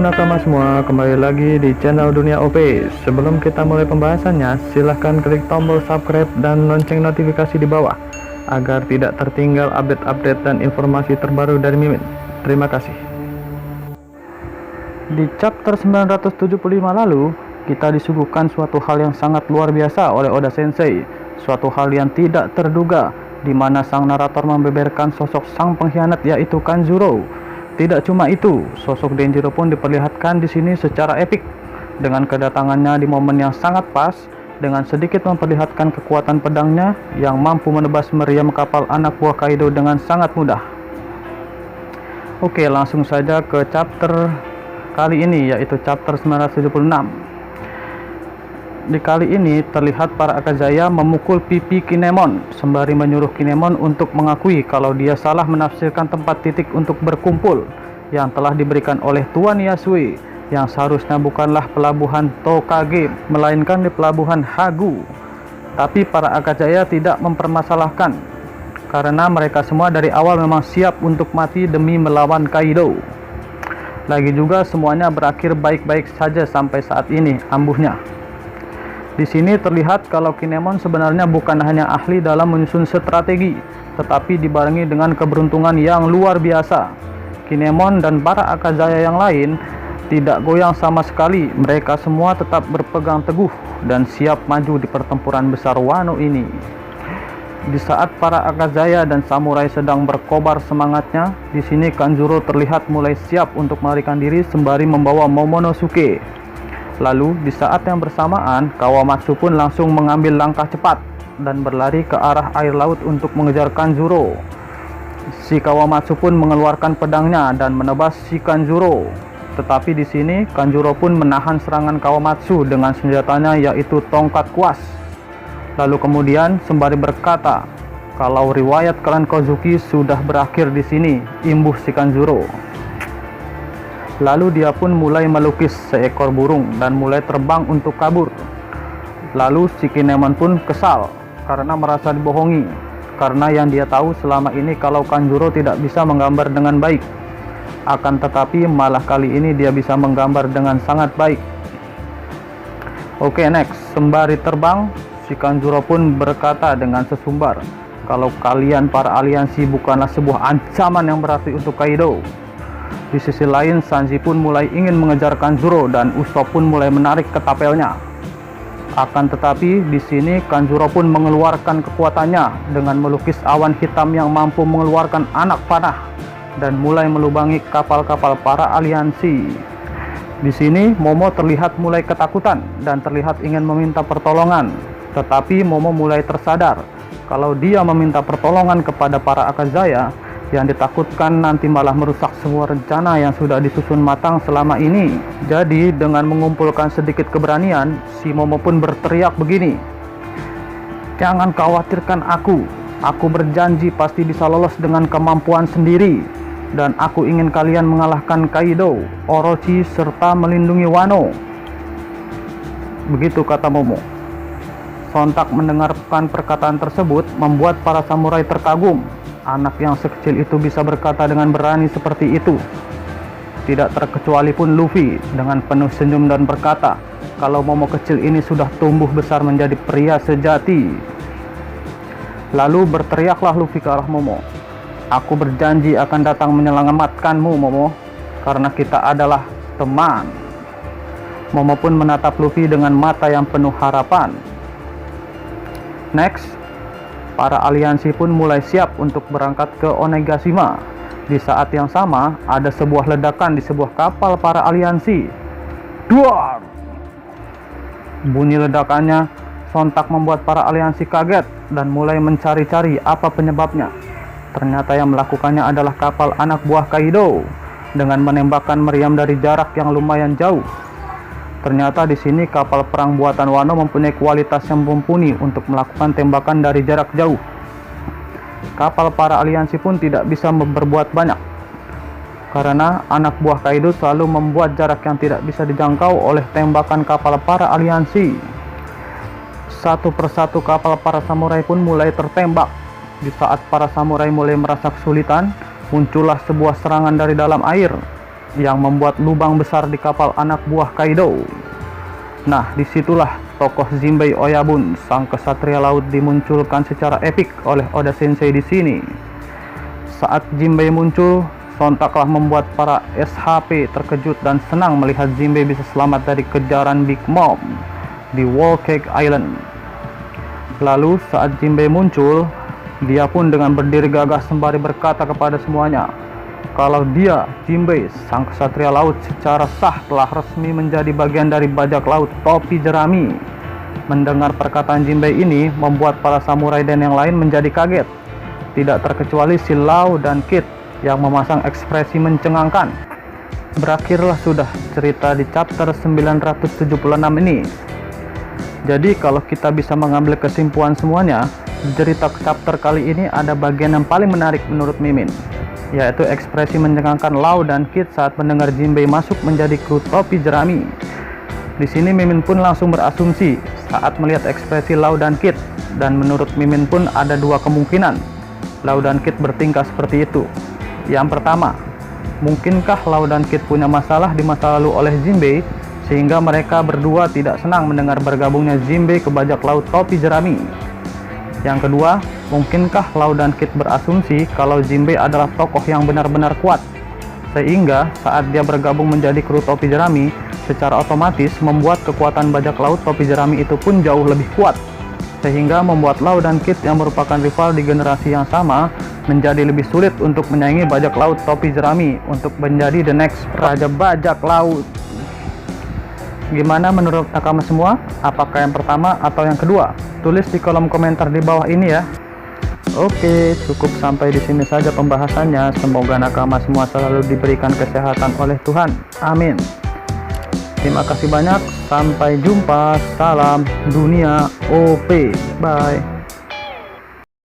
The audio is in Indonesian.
nakama semua, kembali lagi di channel Dunia OP. Sebelum kita mulai pembahasannya, silahkan klik tombol subscribe dan lonceng notifikasi di bawah agar tidak tertinggal update-update dan informasi terbaru dari Mimin. Terima kasih. Di chapter 975 lalu, kita disuguhkan suatu hal yang sangat luar biasa oleh Oda Sensei, suatu hal yang tidak terduga, di mana sang narator membeberkan sosok sang pengkhianat yaitu Kanjuro. Tidak cuma itu, sosok Denjiro pun diperlihatkan di sini secara epik dengan kedatangannya di momen yang sangat pas, dengan sedikit memperlihatkan kekuatan pedangnya yang mampu menebas meriam kapal anak buah Kaido dengan sangat mudah. Oke, langsung saja ke chapter kali ini, yaitu chapter 976. Di kali ini terlihat para Akazaya memukul pipi Kinemon sembari menyuruh Kinemon untuk mengakui kalau dia salah menafsirkan tempat titik untuk berkumpul yang telah diberikan oleh Tuan Yasue, yang seharusnya bukanlah pelabuhan Tokage melainkan di pelabuhan Hagu. Tapi para Akazaya tidak mempermasalahkan karena mereka semua dari awal memang siap untuk mati demi melawan Kaido. Lagi juga semuanya berakhir baik-baik saja sampai saat ini ambuhnya. Di sini terlihat kalau Kinemon sebenarnya bukan hanya ahli dalam menyusun strategi, tetapi dibarengi dengan keberuntungan yang luar biasa. Kinemon dan para Akazaya yang lain tidak goyang sama sekali. Mereka semua tetap berpegang teguh dan siap maju di pertempuran besar Wano ini. Di saat para Akazaya dan samurai sedang berkobar semangatnya, di sini Kanjuro terlihat mulai siap untuk melarikan diri sembari membawa Momonosuke. Lalu di saat yang bersamaan, Kawamatsu pun langsung mengambil langkah cepat dan berlari ke arah air laut untuk mengejar Kanjuro. Si Kawamatsu pun mengeluarkan pedangnya dan menebas si Kanjuro. Tetapi di sini Kanjuro pun menahan serangan Kawamatsu dengan senjatanya yaitu tongkat kuas. Lalu kemudian sembari berkata kalau riwayat klan Kozuki sudah berakhir di sini, imbuh si Kanjuro. Lalu dia pun mulai melukis seekor burung dan mulai terbang untuk kabur. Lalu si Kinemon pun kesal karena merasa dibohongi, karena yang dia tahu selama ini kalau Kanjuro tidak bisa menggambar dengan baik. Akan tetapi malah kali ini dia bisa menggambar dengan sangat baik. Oke, next. Sembari terbang, si Kanjuro pun berkata dengan sesumbar kalau kalian para aliansi bukanlah sebuah ancaman yang berarti untuk Kaido. Di sisi lain, Sanji pun mulai ingin mengejar Kanjuro dan Usopp pun mulai menarik ketapelnya. Akan tetapi di sini Kanjuro pun mengeluarkan kekuatannya dengan melukis awan hitam yang mampu mengeluarkan anak panah dan mulai melubangi kapal-kapal para aliansi. Di sini Momo terlihat mulai ketakutan dan terlihat ingin meminta pertolongan. Tetapi Momo mulai tersadar kalau dia meminta pertolongan kepada para Akazaya, yang ditakutkan nanti malah merusak semua rencana yang sudah disusun matang selama ini. Jadi dengan mengumpulkan sedikit keberanian, si Momo pun berteriak begini, jangan khawatirkan aku berjanji pasti bisa lolos dengan kemampuan sendiri, dan aku ingin kalian mengalahkan Kaido, Orochi, serta melindungi Wano. Begitu kata Momo. Sontak mendengarkan perkataan tersebut membuat para samurai terkagum. Anak yang sekecil itu bisa berkata dengan berani seperti itu. Tidak terkecuali pun Luffy dengan penuh senyum dan berkata kalau Momo kecil ini sudah tumbuh besar menjadi pria sejati. Lalu berteriaklah Luffy ke arah Momo, aku berjanji akan datang menyelamatkanmu Momo, karena kita adalah teman. Momo pun menatap Luffy dengan mata yang penuh harapan. Next, para aliansi pun mulai siap untuk berangkat ke Onigashima. Di saat yang sama, ada sebuah ledakan di sebuah kapal para aliansi. Duar! Bunyi ledakannya sontak membuat para aliansi kaget dan mulai mencari-cari apa penyebabnya. Ternyata yang melakukannya adalah kapal anak buah Kaido dengan menembakkan meriam dari jarak yang lumayan jauh. Ternyata di sini kapal perang buatan Wano mempunyai kualitas yang mumpuni untuk melakukan tembakan dari jarak jauh. Kapal para aliansi pun tidak bisa berbuat banyak, karena anak buah Kaido selalu membuat jarak yang tidak bisa dijangkau oleh tembakan kapal para aliansi. Satu persatu kapal para samurai pun mulai tertembak. Di saat para samurai mulai merasa kesulitan, muncullah sebuah serangan dari dalam air. yang membuat lubang besar di kapal anak buah Kaido. Nah, disitulah tokoh Jinbei Oyabun, sang kesatria laut, dimunculkan secara epik oleh Oda Sensei di sini. Saat Jinbei muncul, sontaklah membuat para SHP terkejut dan senang melihat Jinbei bisa selamat dari kejaran Big Mom di Whole Cake Island. Lalu saat Jinbei muncul, dia pun dengan berdiri gagah sembari berkata kepada semuanya, kalau dia, Jinbei, sang kesatria laut, secara sah telah resmi menjadi bagian dari bajak laut topi jerami. Mendengar perkataan Jinbei ini membuat para samurai dan yang lain menjadi kaget, tidak terkecuali si Lau dan Kid yang memasang ekspresi mencengangkan. Berakhirlah sudah cerita di chapter 976 ini. Jadi kalau kita bisa mengambil kesimpulan semuanya, di cerita chapter kali ini ada bagian yang paling menarik menurut Mimin, yaitu ekspresi mencengangkan Lau dan Kid saat mendengar Jinbei masuk menjadi kru topi jerami. Di sini Mimin pun langsung berasumsi saat melihat ekspresi Lau dan Kid, dan menurut Mimin pun ada dua kemungkinan Lau dan Kid bertingkah seperti itu. Yang pertama, mungkinkah Lau dan Kid punya masalah di masa lalu oleh Jinbei sehingga mereka berdua tidak senang mendengar bergabungnya Jinbei ke bajak laut topi jerami? Yang kedua, mungkinkah Lau dan Kid berasumsi kalau Jinbei adalah tokoh yang benar-benar kuat, sehingga saat dia bergabung menjadi kru topi jerami, secara otomatis membuat kekuatan bajak laut topi jerami itu pun jauh lebih kuat, sehingga membuat Lau dan Kid yang merupakan rival di generasi yang sama menjadi lebih sulit untuk menyaingi bajak laut topi jerami untuk menjadi the next raja bajak laut. Gimana menurut nakama semua? Apakah yang pertama atau yang kedua? Tulis di kolom komentar di bawah ini ya. Oke, cukup sampai di sini saja pembahasannya. Semoga nakama semua selalu diberikan kesehatan oleh Tuhan. Amin. Terima kasih banyak. Sampai jumpa. Salam dunia OP. Bye.